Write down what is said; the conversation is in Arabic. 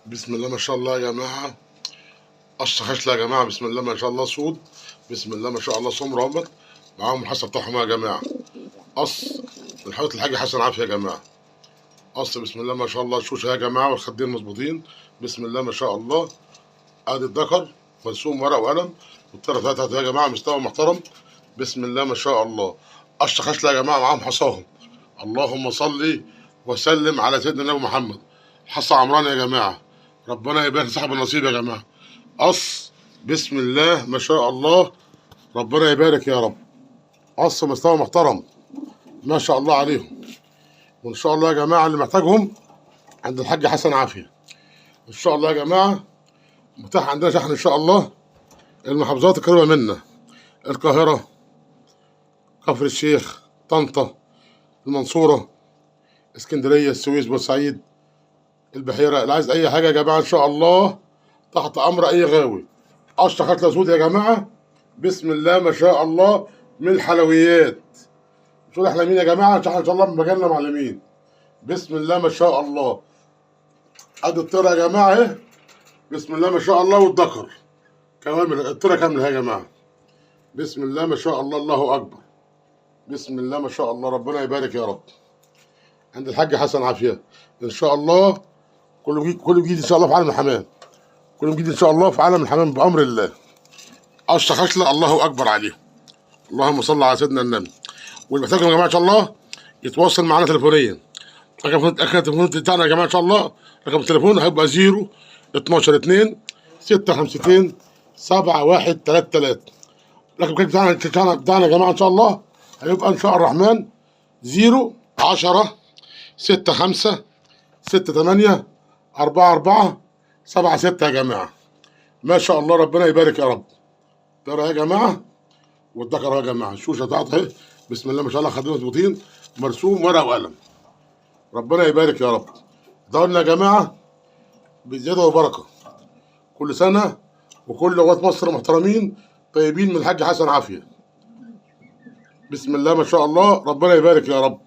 بسم الله ما شاء الله يا جماعة. قش خشلة يا جماعة، بسم الله ما شاء الله سود، بسم الله ما شاء الله سمر أبيض، معاهم الحصى بتاعهم يا جماعة. قص من حوض الحاج حسن عافية يا جماعة. قص بسم الله ما شاء الله شوشة يا جماعة، والخدين مظبوطين بسم الله ما شاء الله. ادي الذكر مرسوم ورق وقلم، والطرف بتاعته يا جماعة مستوى محترم بسم الله ما شاء الله. قش خشلة يا جماعة معاهم حصاهم. اللهم صل وسلم على سيدنا النبي محمد. حصى عمران يا جماعة، ربنا يبارك صاحب النصيب يا جماعة. قص بسم الله ما شاء الله، ربنا يبارك يا رب. قص مستوى محترم ما شاء الله عليهم. وان شاء الله يا جماعه اللي محتاجهم عند الحاج حسن عافيه. ان شاء الله يا جماعه متاح عندنا شحن ان شاء الله المحافظات القريبه منا: القاهره، كفر الشيخ، طنطا، المنصوره، اسكندريه، السويس، بورسعيد، البحيره. اللي عايز اي حاجه يا جماعه ان شاء الله تحت امر اي غاوي. قشطه خاتله سود يا جماعه بسم الله ما شاء الله من الحلويات. شو احنا مين يا جماعه؟ ان شاء الله من مجالنا معلمين بسم الله ما شاء الله. ادي الطيره يا جماعه اهي بسم الله ما شاء الله، والذكر كمان الطيره كامله يا جماعه بسم الله ما شاء الله. الله اكبر بسم الله ما شاء الله، ربنا يبارك يا رب. عند الحاج حسن عافيه ان شاء الله. كله جديد ان شاء الله في عالم الحمام، كله جديد ان شاء الله في عالم الحمام بامر الله. قشطه خشله الله اكبر عليهم. اللهم صل على سيدنا النبي. واللي محتاجهم يا جماعه ان شاء الله يتواصل معانا تليفونيا. رقم التليفون بتاعنا يا جماعه ان شاء الله، رقم التليفون هيبقى 0 12 2 652 7133. رقم بتاعنا يا جماعه ان شاء الله هيبقى ان شاء الرحمن 0 10 65 68 44 76 يا جماعه. ما شاء الله ربنا يبارك يا رب. ترى يا جماعه والذكر يا جماعه الشوشه بتاعته اهي بسم الله ما شاء الله، خدين مظبوطين، مرسوم ورق وقلم. ربنا يبارك يا رب. دعونا يا جماعه بزياده وبركه كل سنه، وكل اوقات مصر محترمين طيبين من الحاج حسن عافيه. بسم الله ما شاء الله، ربنا يبارك يا رب.